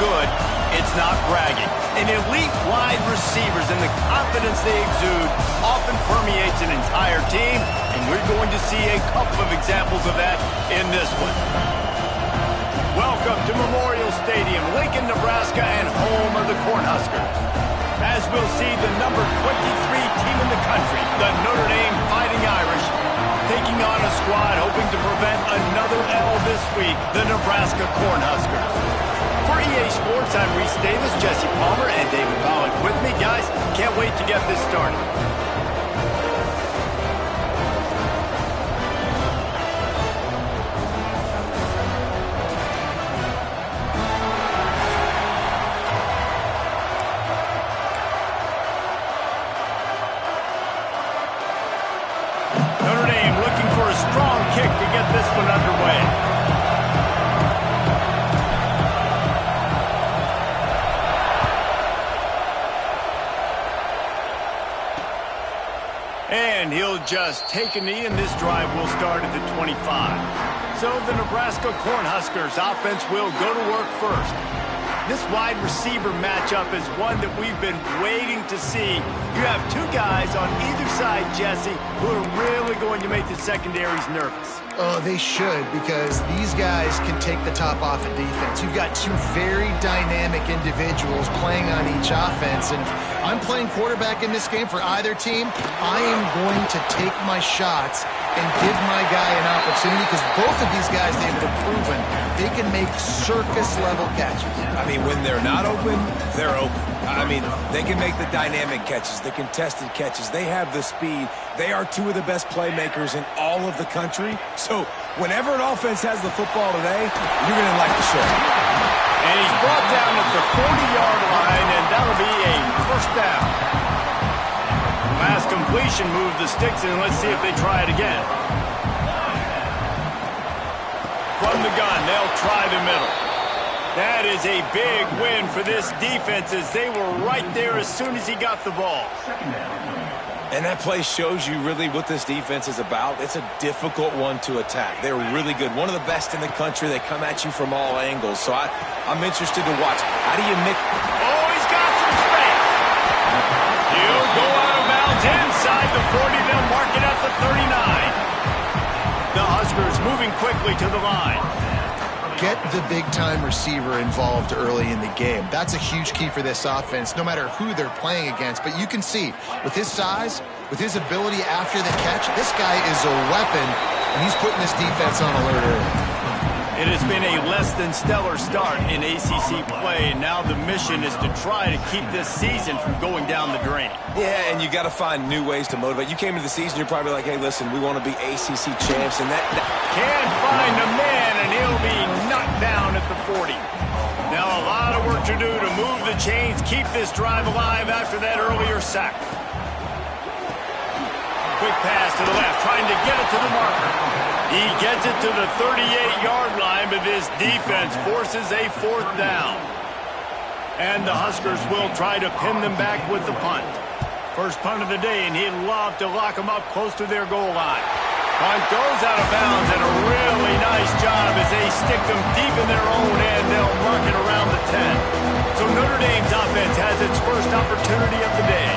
good, it's not bragging. And elite wide receivers and the confidence they exude often permeates an entire team, and we're going to see a couple of examples of that in this one. Welcome to Memorial Stadium, Lincoln, Nebraska, and home of the Cornhuskers. As we'll see the number 23 team in the country, the Notre Dame Fighting Irish, taking on a squad hoping to prevent another L this week, the Nebraska Cornhuskers. For EA Sports, I'm Reese Davis, Jesse Palmer, and David Pollack with me. Guys, can't wait to get this started. Notre Dame looking for a strong kick to get this one underway. And he'll just take a knee, and this drive will start at the 25. So the Nebraska Cornhuskers offense will go to work first. This wide receiver matchup is one that we've been waiting to see. You have two guys on either side, Jesse, who are really going to make the secondaries nervous. Oh, they should, because these guys can take the top off of defense. You've got two very dynamic individuals playing on each offense, and I'm playing quarterback in this game for either team. I am going to take my shots and give my guy an opportunity, because both of these guys, they've been proven they can make circus-level catches. I mean, when they're not open, they're open. I mean, they can make the dynamic catches, the contested catches. They have the speed. They are two of the best playmakers in all of the country. So whenever an offense has the football today, you're going to like the show. And he's brought down at the 40-yard line, and that'll be a first down. Last completion moved the sticks, and let's see if they try it again. From the gun, they'll try the middle. That is a big win for this defense, as they were right there as soon as he got the ball. And that play shows you really what this defense is about. It's a difficult one to attack. They're really good. One of the best in the country. They come at you from all angles. So I'm interested to watch. How do you mix? Oh, he's got some space. He'll go out of bounds inside the 40. They'll mark it at the 39. The Huskers moving quickly to the line. Get the big-time receiver involved early in the game. That's a huge key for this offense, no matter who they're playing against. But you can see, with his size, with his ability after the catch, this guy is a weapon, and he's putting this defense on alert early. It has been a less-than-stellar start in ACC play, and now the mission is to try to keep this season from going down the drain. Yeah, and you got to find new ways to motivate. You came into the season, you're probably like, hey, listen, we want to be ACC champs, and that can find a man, and he'll be knocked down at the 40. Now a lot of work to do to move the chains, keep this drive alive after that earlier sack. Quick pass to the left, trying to get it to the marker. He gets it to the 38-yard line, but this defense forces a fourth down. And the Huskers will try to pin them back with the punt. First punt of the day, and he'd love to lock them up close to their goal line. Punt goes out of bounds, and a really nice job as they stick them deep in their own end. They'll mark it around the 10. So Notre Dame's offense has its first opportunity of the day.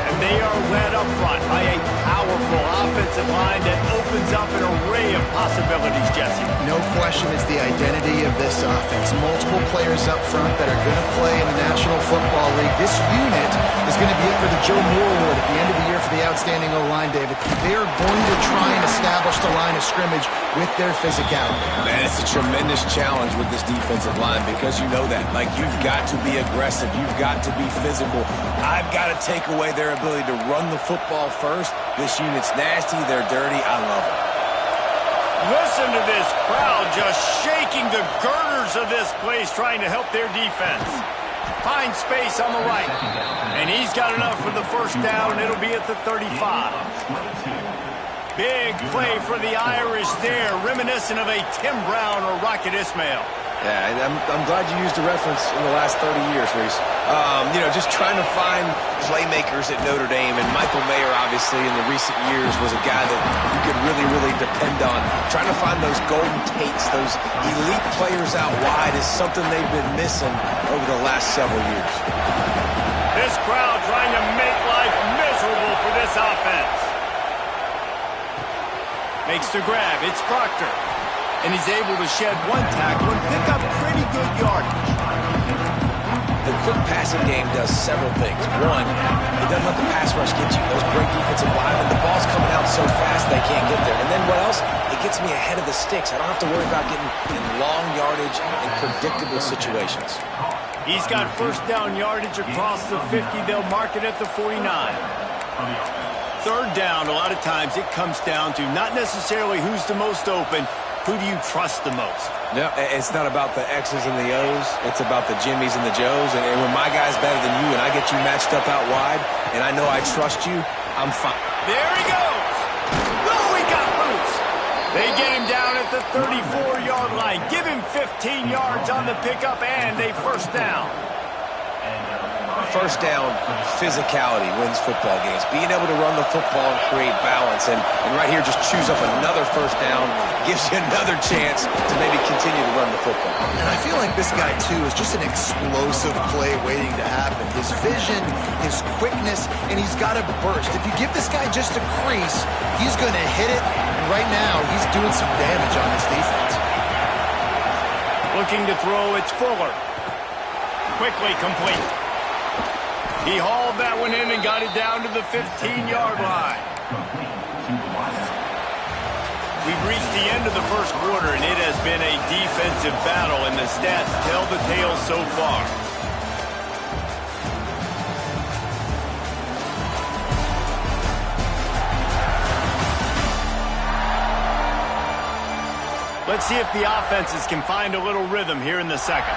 And they are led up front by a powerful offensive line that opens up an array of possibilities, Jesse. No question, it's the identity of this offense. Multiple players up front that are going to play in the National Football League. This unit is going to be up for the Joe Moore Award at the end of the year for the outstanding O-line, David. They are going to try and establish the line of scrimmage with their physicality. Man, it's a tremendous challenge with this defensive line, because you know that. Like, you've got to be aggressive. You've got to be physical. I've got to take away their ability to run the football first. This unit's nasty. They're dirty. I love it. Listen to this crowd just shaking the girders of this place, trying to help their defense. Find space on the right. And he's got enough for the first down. It'll be at the 35. Big play for the Irish there, reminiscent of a Tim Brown or Rocket Ismail. Yeah, and I'm glad you used a reference in the last 30 years, Reese. You know, just trying to find playmakers at Notre Dame, and Michael Mayer, obviously, in the recent years was a guy that you could really, really depend on. Trying to find those Golden Tates, those elite players out wide is something they've been missing over the last several years. This crowd trying to make life miserable for this offense. Makes the grab. It's Proctor. And he's able to shed one tackle and pick up pretty good yardage. The quick passing game does several things. One, it doesn't let the pass rush get you. Those great defensive linemen, the ball's coming out so fast they can't get there. And then what else? It gets me ahead of the sticks. I don't have to worry about getting in long yardage and predictable situations. He's got first down yardage across the 50. They'll mark it at the 49. Third down, a lot of times it comes down to not necessarily who's the most open. Who do you trust the most? No, it's not about the X's and the O's. It's about the Jimmies and the Joes. And when my guy's better than you and I get you matched up out wide and I know I trust you, I'm fine. There he goes. Oh, he got loose. They get him down at the 34-yard line. Give him 15 yards on the pickup and a first down. First down, physicality wins football games. Being able to run the football and create balance. And right here, just choose up another first down. Gives you another chance to maybe continue to run the football. And I feel like this guy, too, is just an explosive play waiting to happen. His vision, his quickness, and he's got a burst. If you give this guy just a crease, he's going to hit it. And right now, he's doing some damage on this defense. Looking to throw, it's Fuller. Quickly complete. He hauled that one in and got it down to the 15-yard line. We've reached the end of the first quarter, and it has been a defensive battle, and the stats tell the tale so far. Let's see if the offenses can find a little rhythm here in the second.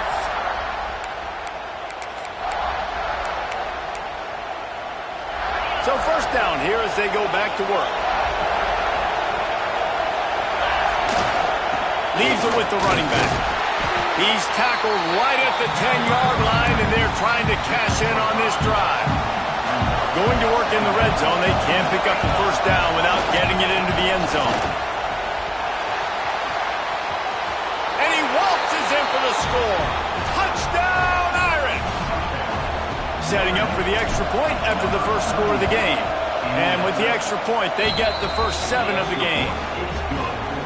So first down here as they go back to work. Leaves it with the running back. He's tackled right at the 10-yard line, and they're trying to cash in on this drive. Going to work in the red zone. They can't pick up the first down without getting it into the end zone. And he waltzes in for the score. Touchdown, Irish! Setting up for the extra point after the first score of the game. And with the extra point, they get the first 7 of the game.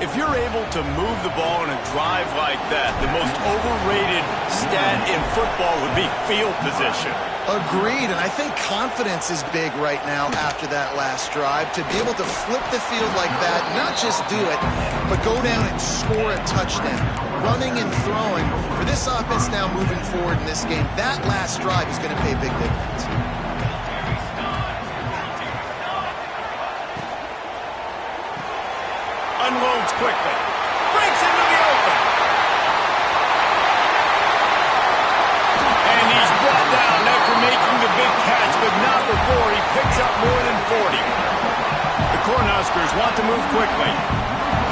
If you're able to move the ball in a drive like that, the most overrated stat in football would be field position. Agreed, and I think confidence is big right now after that last drive. To be able to flip the field like that, not just do it, but go down and score a touchdown. Running and throwing. For this offense now moving forward in this game, that last drive is going to pay big dividends. Unloads quickly. Breaks into the open. And he's brought down after making the big catch, but not before he picks up more than 40. The Cornhuskers want to move quickly.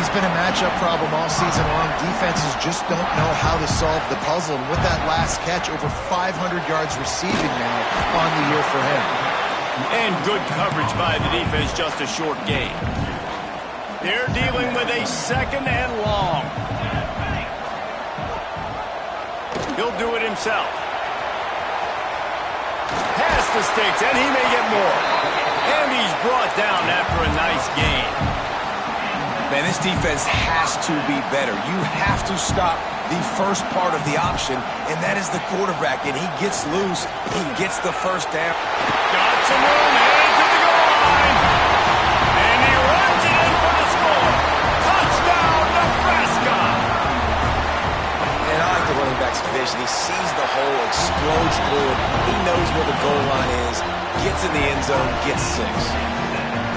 He's been a matchup problem all season long. Defenses just don't know how to solve the puzzle. And with that last catch, over 500 yards receiving now on the year for him. And good coverage by the defense, just a short gain. They're dealing with a second and long. He'll do it himself. Past the sticks, and he may get more. And he's brought down after a nice gain. Man, this defense has to be better. You have to stop the first part of the option, and that is the quarterback. And he gets loose. He gets the first down. Got some room, headed to the goal line. And he runs it in for the score. Touchdown, Nebraska. And I like the running back's vision. He sees the hole, explodes through it. He knows where the goal line is, gets in the end zone, gets 6.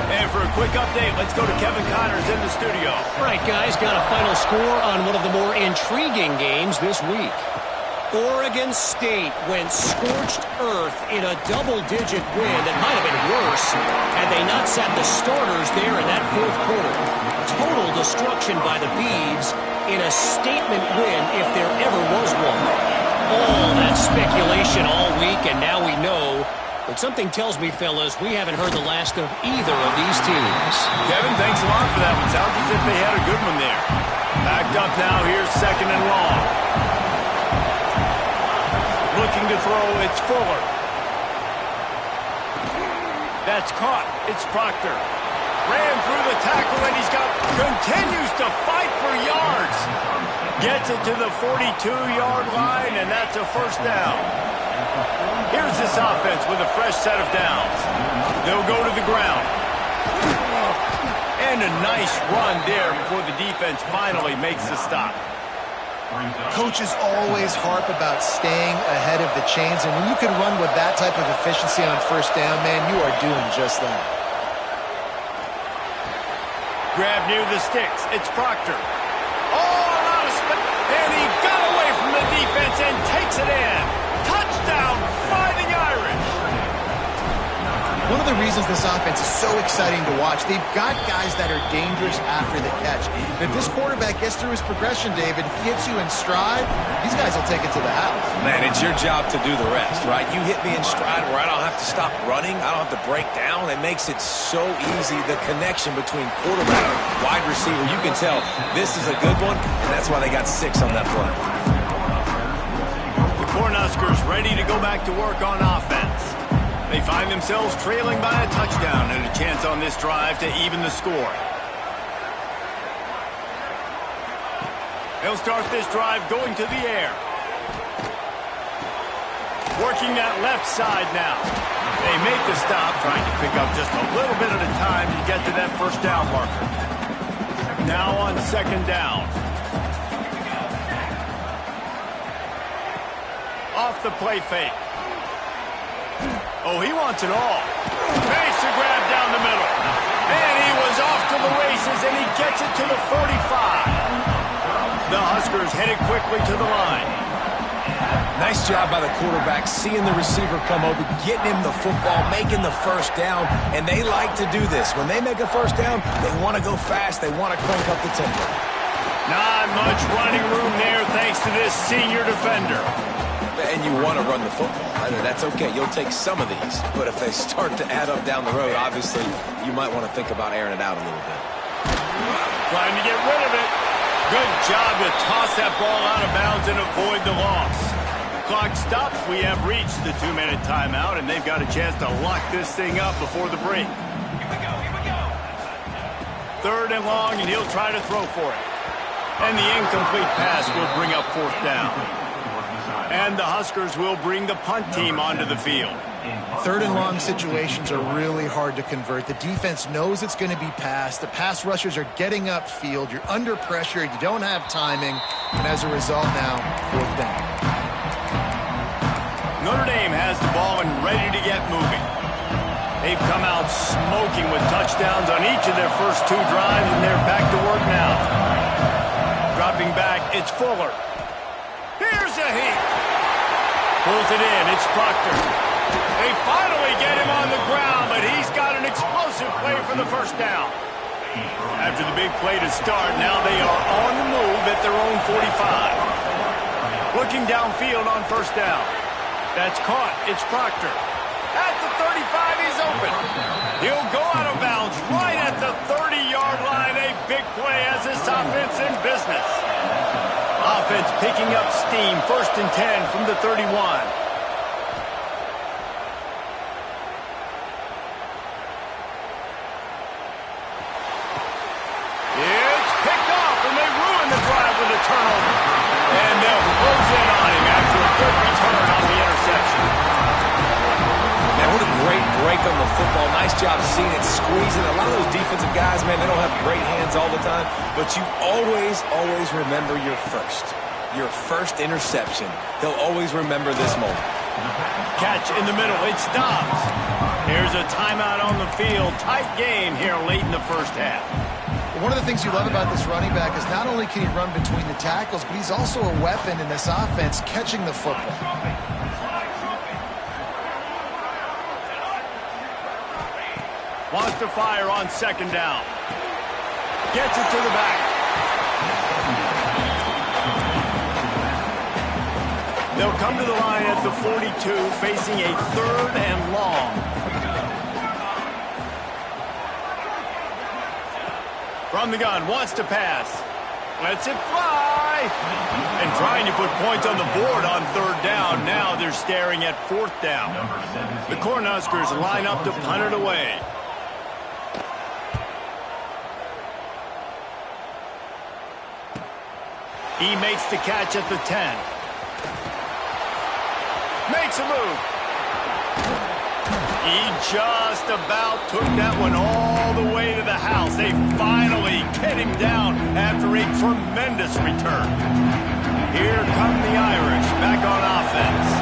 And for a quick update, let's go to Kevin Connors in the studio. All right, guys, got a final score on one of the more intriguing games this week. Oregon State went scorched earth in a double-digit win that might have been worse had they not sat the starters there in that fourth quarter. total destruction by the Beavs in a statement win if there ever was one. All that speculation all week, and now we know. But something tells me, fellas, we haven't heard the last of either of these teams. Kevin, thanks a lot for that one. Sounds as if they had a good one there. Backed up now, here's 2nd and long. Looking to throw, it's Fuller. That's caught. It's Proctor. Ran through the tackle, and continues to fight for yards. Gets it to the 42-yard line, and that's a first down. Here's this offense with a fresh set of downs. They'll go to the ground. And a nice run there before the defense finally makes the stop. Coaches always harp about staying ahead of the chains, and when you can run with that type of efficiency on first down, man, you are doing just that. Grab near the sticks. It's Proctor. And he got away from the defense and takes it in. Touchdown, Fighting Irish. One of the reasons this offense is so exciting to watch, they've got guys that are dangerous after the catch. And if this quarterback gets through his progression, David, hits you in stride, these guys will take it to the house. Man, it's your job to do the rest, right? You hit me in stride where I don't have to stop running. I don't have to break down. It makes it so easy, the connection between quarterback and wide receiver. You can tell this is a good one, and that's why they got 6 on that play. The Cornhuskers ready to go back to work on offense. They find themselves trailing by a touchdown and a chance on this drive to even the score. They'll start this drive going to the air. Working that left side now. They make the stop, trying to pick up just a little bit at a time to get to that first down marker. Now on 2nd down. Off the play fake. Oh, he wants it all. Makes a grab down the middle. And he was off to the races, and he gets it to the 45. The Huskers headed quickly to the line. Nice job by the quarterback, seeing the receiver come over, getting him the football, making the first down, and they like to do this. When they make a first down, they want to go fast. They want to crank up the tempo. Not much running room there thanks to this senior defender. And you want to run the football. That's okay. You'll take some of these. But if they start to add up down the road, obviously, you might want to think about airing it out a little bit. Trying to get rid of it. Good job to toss that ball out of bounds and avoid the loss. Clock stops. We have reached the 2-minute timeout, and they've got a chance to lock this thing up before the break. Here we go. 3rd and long, and he'll try to throw for it. And the incomplete pass will bring up 4th down. And the Huskers will bring the punt team onto the field. 3rd and long situations are really hard to convert. The defense knows it's going to be passed. The pass rushers are getting upfield. You're under pressure. You don't have timing. And as a result now, 4th down. Notre Dame has the ball and ready to get moving. They've come out smoking with touchdowns on each of their first 2 drives, and they're back to work now. Dropping back, it's Fuller. Here's a heat. Pulls it in. It's Proctor. They finally get him on the ground, but he's got an explosive play for the first down. After the big play to start, now they are on the move at their own 45. Looking downfield on first down. That's caught. It's Proctor. At the 35, he's open. He'll go out of bounds right at the 30-yard line. A big play as this offense in business. Offense picking up steam. 1st and 10 from the 31. It's picked off, and they ruin the drive with a turnover. And they'll close in on him after a good return on the interception. Man, what a great break on the football. Nice job seeing it, squeezing. A lot of those defensive guys, man, they don't have great hands all the time, but you always remember your first interception. They'll always remember this moment. Catch in the middle. It stops. Here's a timeout on the field. Tight game here late in the first half. One of the things you love about this running back is not only can he run between the tackles, but he's also a weapon in this offense catching the football. Wants to fire on 2nd down. Gets it to the back. They'll come to the line at the 42, facing a 3rd and long. From the gun, wants to pass. Lets it fly. And trying to put points on the board on 3rd down. Now they're staring at 4th down. The Cornhuskers line up to punt it away. He makes the catch at the 10. Makes a move. He just about took that one all the way to the house. They finally get him down after a tremendous return. Here come the Irish back on offense.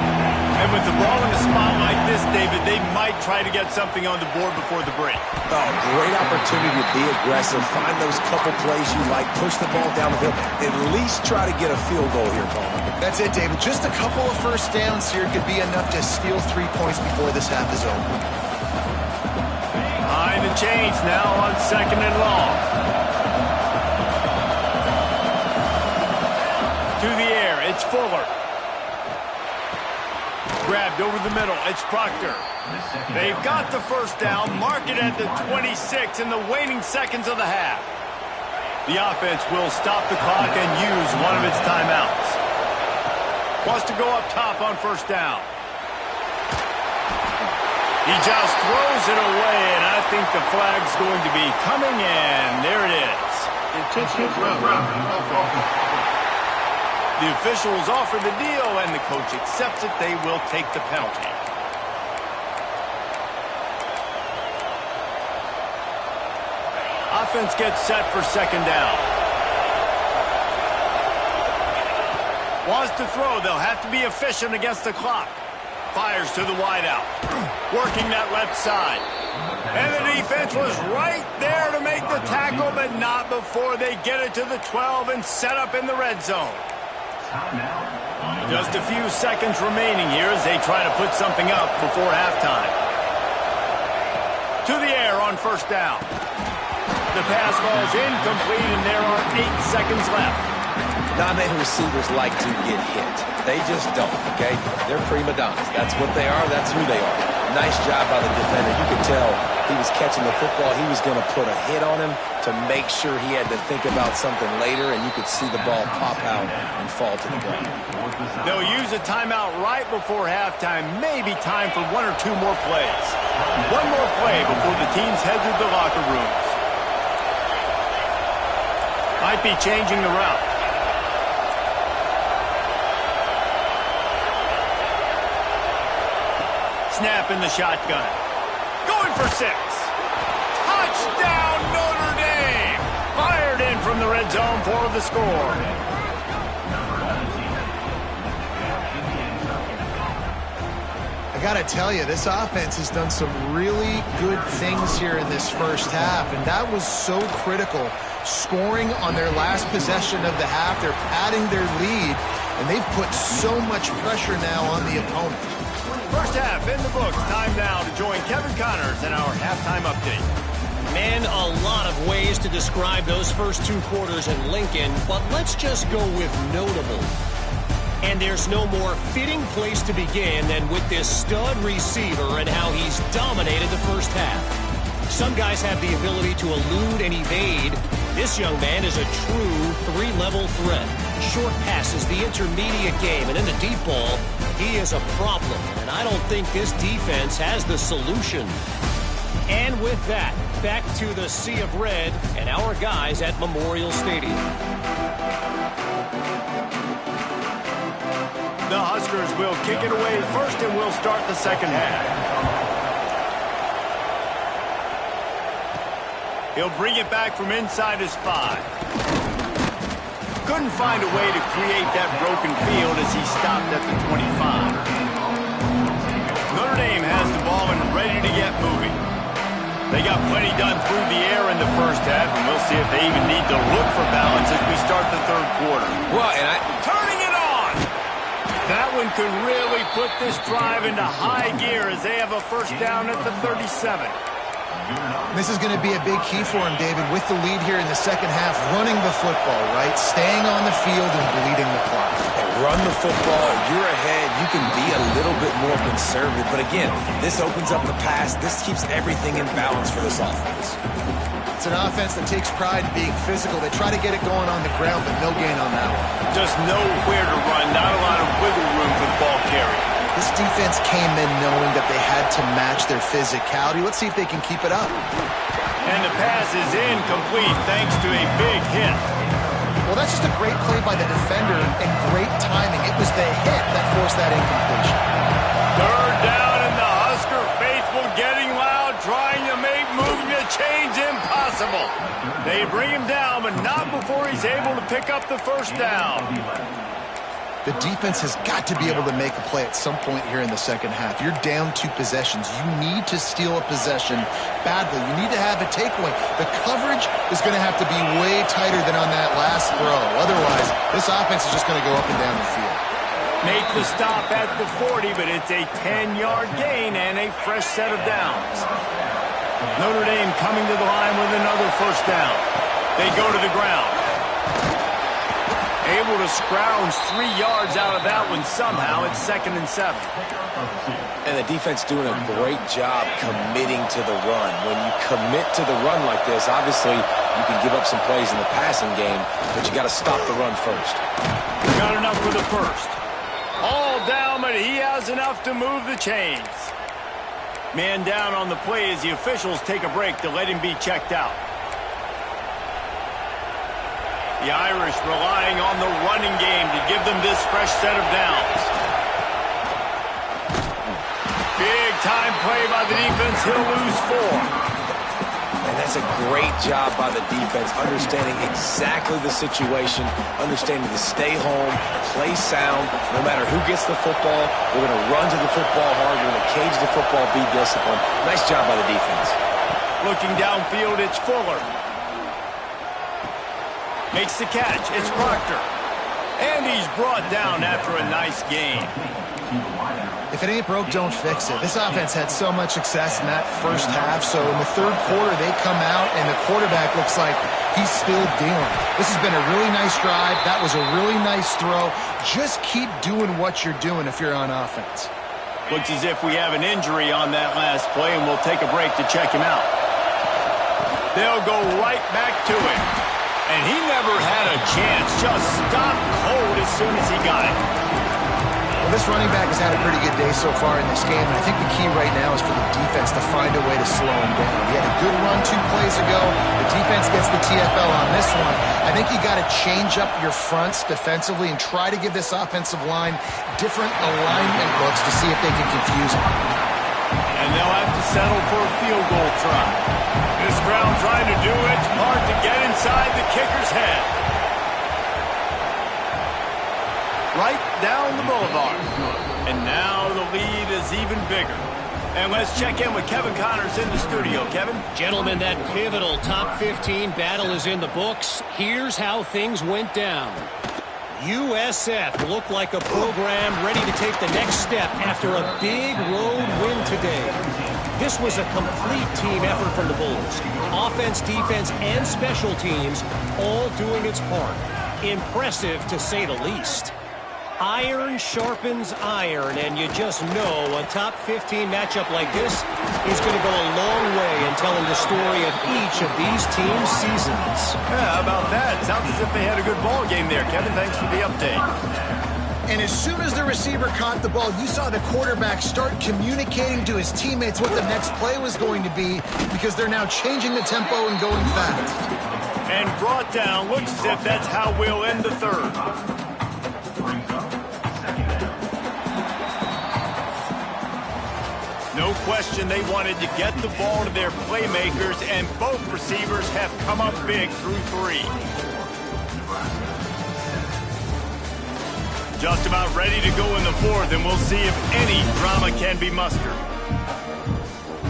And with the ball in a spot like this, David, they might try to get something on the board before the break. Oh, great opportunity to be aggressive. Find those couple plays you like. Push the ball down the field. At least try to get a field goal here, Palmer. That's it, David. Just a couple of first downs here could be enough to steal 3 points before this half is over. Behind the chains now on 2nd and long. To the air, it's Fuller. Grabbed over the middle, it's Proctor. They've got the first down, mark it at the 26 in the waning seconds of the half. The offense will stop the clock and use one of its timeouts. Wants to go up top on 1st down. He just throws it away, and I think the flag's going to be coming in. There it is. The officials offer the deal, and the coach accepts it. They will take the penalty. Offense gets set for 2nd down. Wants to throw. They'll have to be efficient against the clock. Fires to the wideout. Working that left side. And the defense was right there to make the tackle, but not before they get it to the 12 and set up in the red zone. Just a few seconds remaining here as they try to put something up before halftime. To the air on 1st down. The pass falls incomplete, and there are 8 seconds left. Not many receivers like to get hit. They just don't, okay? They're prima donnas. That's what they are. That's who they are. Nice job by the defender. You could tell he was catching the football. He was going to put a hit on him to make sure he had to think about something later, and you could see the ball pop out and fall to the ground. They'll use a timeout right before halftime. Maybe time for 1 or 2 more plays. One more play before the teams head to the locker rooms. Might be changing the route. Snap in the shotgun. Going for 6. Touchdown, Notre Dame! Fired in from the red zone for the score. I got to tell you, this offense has done some really good things here in this first half, and that was so critical. Scoring on their last possession of the half, they're padding their lead, and they've put so much pressure now on the opponent. First half in the books. Time now to join Kevin Connors in our halftime update. Man, a lot of ways to describe those first 2 quarters in Lincoln, but let's just go with notable. And there's no more fitting place to begin than with this stud receiver and how he's dominated the first half. Some guys have the ability to elude and evade. This young man is a true 3-level threat. Short passes, the intermediate game, and in the deep ball, he is a problem. And I don't think this defense has the solution. And with that, back to the Sea of Red and our guys at Memorial Stadium. The Huskers will kick it away first, and we'll start the second half. He'll bring it back from inside his 5. Couldn't find a way to create that broken field as he stopped at the 25. Notre Dame has the ball and ready to get moving. They got plenty done through the air in the first half, and we'll see if they even need to look for balance as we start the third quarter. Well, Turning it on! That one could really put this drive into high gear as they have a first down at the 37. This is going to be a big key for him, David, with the lead here in the second half, running the football, right? Staying on the field and bleeding the clock. Run the football, you're ahead, you can be a little bit more conservative. But again, this opens up the pass. This keeps everything in balance for this offense. It's an offense that takes pride in being physical. They try to get it going on the ground, but no gain on that one. Just nowhere to run, not a lot of wiggle room for the ball carrier. This defense came in knowing that they had to match their physicality. Let's see if they can keep it up. And the pass is incomplete thanks to a big hit. Well, that's just a great play by the defender and great timing. It was the hit that forced that incompletion. Third down and the Husker faithful getting loud, trying to make moving the chains impossible. They bring him down, but not before he's able to pick up the first down. The defense has got to be able to make a play at some point here in the second half. You're down 2 possessions. You need to steal a possession badly. You need to have a takeaway. The coverage is going to have to be way tighter than on that last throw. Otherwise, this offense is just going to go up and down the field. Make the stop at the 40, but it's a 10-yard gain and a fresh set of downs. Notre Dame coming to the line with another first down. They go to the ground. Able to scrounge 3 yards out of that one somehow. It's 2nd and 7. And the defense doing a great job committing to the run. When you commit to the run like this, obviously you can give up some plays in the passing game, but you got to stop the run first. Got enough for the first. All down, but he has enough to move the chains. Man down on the play as the officials take a break to let him be checked out. The Irish relying on the running game to give them this fresh set of downs. Big time play by the defense. He'll lose 4. And that's a great job by the defense, understanding exactly the situation, understanding to stay home, play sound. No matter who gets the football, we're going to run to the football hard. We're going to cage the football, be disciplined. Nice job by the defense. Looking downfield, it's Fuller. Makes the catch. It's Proctor. And he's brought down after a nice gain. If it ain't broke, don't fix it. This offense had so much success in that first half, so in the third quarter, they come out, and the quarterback looks like he's still dealing. This has been a really nice drive. That was a really nice throw. Just keep doing what you're doing if you're on offense. Looks as if we have an injury on that last play, and we'll take a break to check him out. They'll go right back to him. And he never had a chance. Just stopped cold as soon as he got it. Well, this running back has had a pretty good day so far in this game, and I think the key right now is for the defense to find a way to slow him down. He had a good run 2 plays ago. The defense gets the TFL on this one. I think you got to change up your fronts defensively and try to give this offensive line different alignment looks to see if they can confuse him. And they'll have to settle for a field goal try. This crowd trying to do its part to get inside the kicker's head. Right down the boulevard. And now the lead is even bigger. And let's check in with Kevin Connors in the studio. Kevin? Gentlemen, that pivotal top 15 battle is in the books. Here's how things went down. USF looked like a program ready to take the next step after a big road win today. This was a complete team effort from the Bulls. Offense, defense, and special teams all doing its part. Impressive to say the least. Iron sharpens iron, and you just know a top 15 matchup like this is going to go a long way in telling the story of each of these teams' seasons. Yeah, how about that? Sounds as if they had a good ball game there, Kevin. Thanks for the update. And as soon as the receiver caught the ball, you saw the quarterback start communicating to his teammates what the next play was going to be, because they're now changing the tempo and going fast. And brought down. Looks as if that's how we'll end the third. No question they wanted to get the ball to their playmakers, and both receivers have come up big through 3. Just about ready to go in the 4th, and we'll see if any drama can be mustered.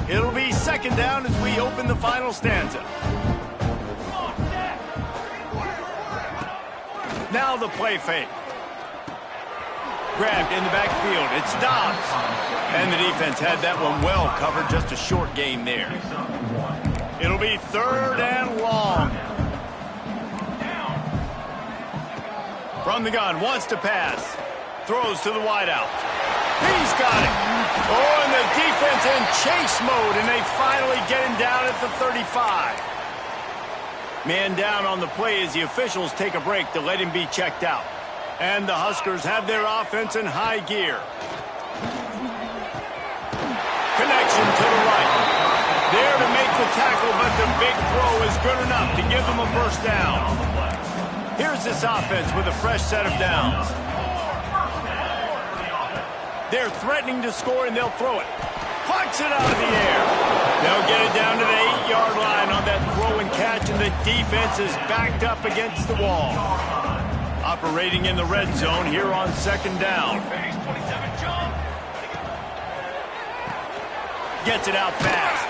It'll be 2nd down as we open the final stanza. Now the play fake. grabbed in the backfield. It stops. And the defense had that one well covered. Just a short gain there. It'll be 3rd and long. From the gun, wants to pass. Throws to the wideout. He's got it. Oh, and the defense in chase mode, and they finally get him down at the 35. Man down on the play as the officials take a break to let him be checked out. And the Huskers have their offense in high gear. Connection to the right. There to make the tackle, but the big throw is good enough to give them a first down. Here's this offense with a fresh set of downs. They're threatening to score, and they'll throw it. Punts it out of the air. They'll get it down to the 8-yard line on that throw and catch, and the defense is backed up against the wall. Operating in the red zone here on 2nd down. Gets it out fast.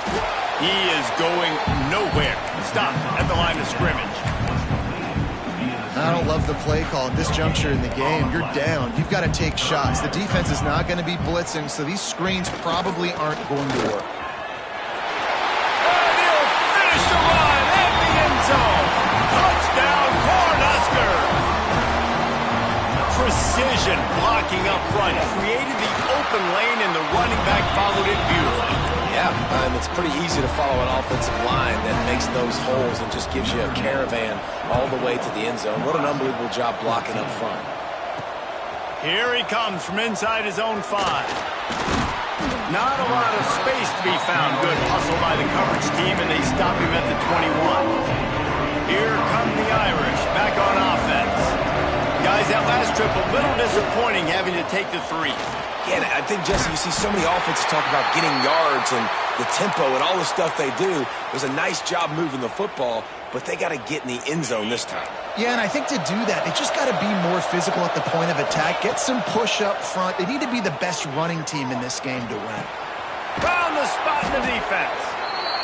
He is going nowhere. Stop at the line of scrimmage. I don't love the play call at this juncture in the game. You're down. You've got to take shots. The defense is not going to be blitzing, so these screens probably aren't going to work. And he'll finish the run at the end zone. Touchdown, Cornhuskers. Precision blocking up front. Created the open lane, and the running back followed it beautifully. Yeah, it's pretty easy to follow an offensive line that makes those holes and just gives you a caravan all the way to the end zone. What an unbelievable job blocking up front. Here he comes from inside his own 5. Not a lot of space to be found. Good hustle by the coverage team, and they stop him at the 21. Here come the Irish, back on offense. Guys, that last trip, a little disappointing having to take the 3. Yeah, I think, Jesse, you see so many offenses talk about getting yards and the tempo and all the stuff they do. It was a nice job moving the football, but they got to get in the end zone this time. Yeah, and I think to do that, they just got to be more physical at the point of attack. Get some push up front. They need to be the best running team in this game to win. Found the spot in the defense.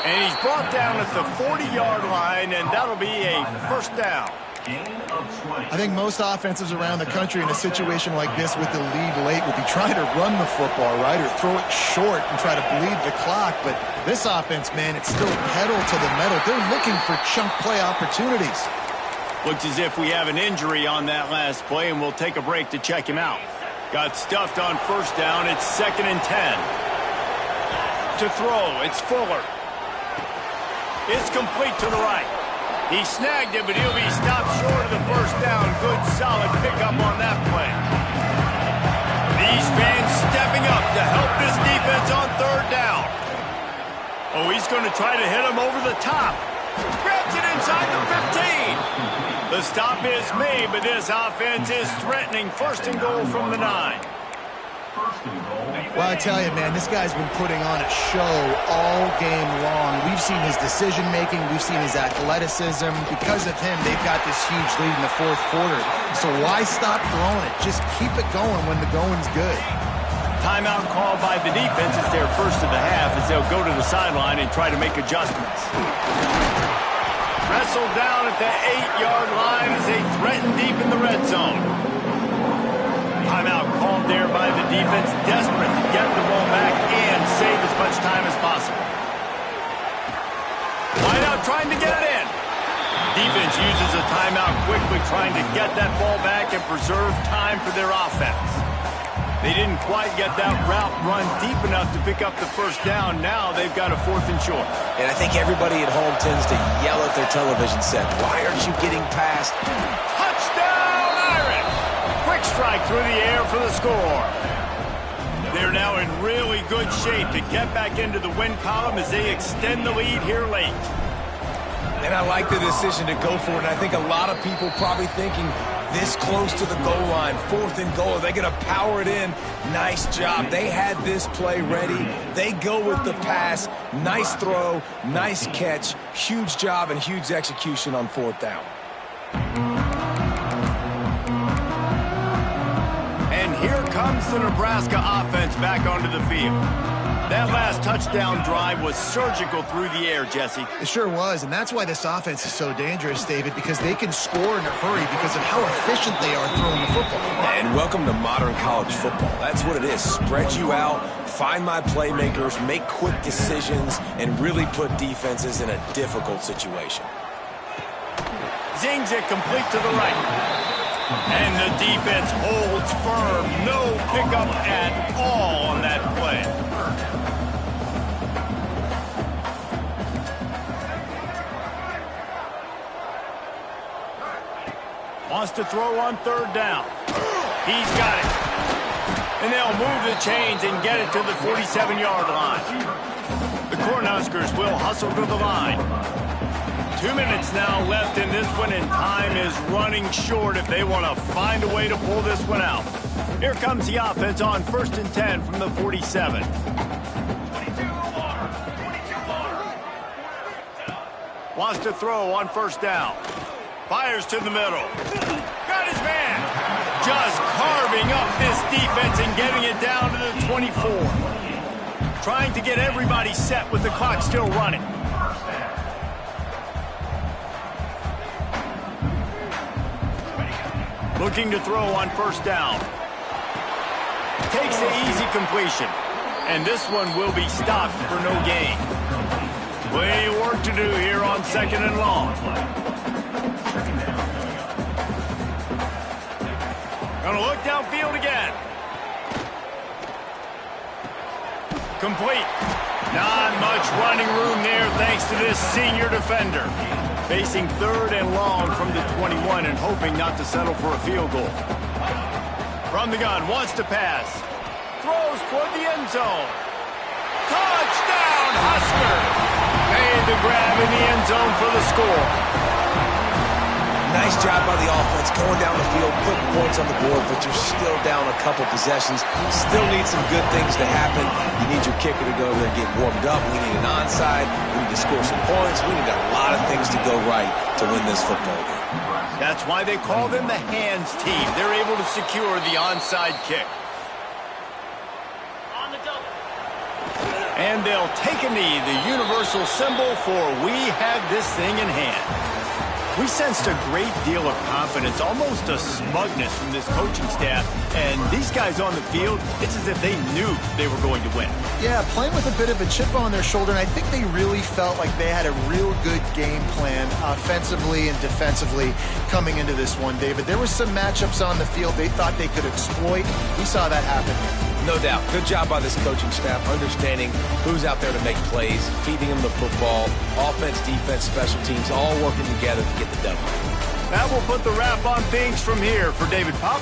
And he's brought down at the 40-yard line, and that'll be a first down. I think most offenses around the country in a situation like this with the lead late will be trying to run the football, right, or throw it short and try to bleed the clock. But this offense, man, it's still pedal to the metal. They're looking for chunk play opportunities. Looks as if we have an injury on that last play, and we'll take a break to check him out. Got stuffed on first down. It's 2nd and 10. To throw, it's Fuller. It's complete to the right. He snagged it, but he'll be stopped short of the first down. Good, solid pickup on that play. These fans stepping up to help this defense on 3rd down. Oh, he's going to try to hit him over the top. Grabs it inside the 15. The stop is made, but this offense is threatening 1st and goal from the 9. Well, I tell you, man, this guy's been putting on a show all game long. We've seen his decision-making. We've seen his athleticism. Because of him, they've got this huge lead in the 4th quarter. So why stop throwing it? Just keep it going when the going's good. Timeout called by the defense. It's their first of the half as they'll go to the sideline and try to make adjustments. Wrestled down at the 8-yard line as they threaten deep in the red zone. Timeout called there by the defense, desperate to get the ball back and save as much time as possible. Wideout trying to get it in. Defense uses a timeout quickly, trying to get that ball back and preserve time for their offense. They didn't quite get that route run deep enough to pick up the first down. Now they've got a 4th and short. And I think everybody at home tends to yell at their television set, why aren't you getting past? Touchdown, Irish! Quick strike through the air for the score. They're now in really good shape to get back into the win column as they extend the lead here late. And I like the decision to go for it. And I think a lot of people probably thinking this close to the goal line, 4th and goal, are they going to power it in? Nice job. They had this play ready. They go with the pass. Nice throw, nice catch. Huge job and huge execution on 4th down. And here comes comes the Nebraska offense back onto the field. That last touchdown drive was surgical through the air, Jesse. It sure was, and that's why this offense is so dangerous, David, because they can score in a hurry because of how efficient they are throwing the football. And welcome to modern college football. That's what it is. Spread you out, find my playmakers, make quick decisions, and really put defenses in a difficult situation. Zings it complete to the right. And the defense holds firm. No pickup at all on that play. Wants to throw on third down. He's got it. And they'll move the chains and get it to the 47-yard line. The Cornhuskers will hustle to the line. 2 minutes now left in this one, and time is running short if they want to find a way to pull this one out. Here comes the offense on 1st and 10 from the 47. Wants to throw on 1st down. Fires to the middle. Got his man. Just carving up this defense and getting it down to the 24. Trying to get everybody set with the clock still running. Looking to throw on 1st down. Takes the easy completion. And this one will be stopped for no gain. Plenty of work to do here on 2nd and long. Gonna look downfield again. Complete. Not much running room there thanks to this senior defender. Facing 3rd and long from the 21 and hoping not to settle for a field goal. From the gun, wants to pass. Throws toward the end zone. Touchdown, Huskers! Made the grab in the end zone for the score. Nice job by the offense going down the field, putting points on the board, but you're still down a couple possessions. Still need some good things to happen. You need your kicker to go over there and get warmed up. We need an onside. We need to score some points. We need a lot of things to go right to win this football game. That's why they call them the hands team. They're able to secure the onside kick. And they'll take a knee, the universal symbol for we have this thing in hand. We sensed a great deal of confidence, almost a smugness from this coaching staff. And these guys on the field, it's as if they knew they were going to win. Yeah, playing with a bit of a chip on their shoulder, and I think they really felt like they had a real good game plan offensively and defensively coming into this one, David. There were some matchups on the field they thought they could exploit. We saw that happen here. No doubt. Good job by this coaching staff, understanding who's out there to make plays, feeding them the football, offense, defense, special teams, all working together to get the W. That will put the wrap on things from here. For David Popp,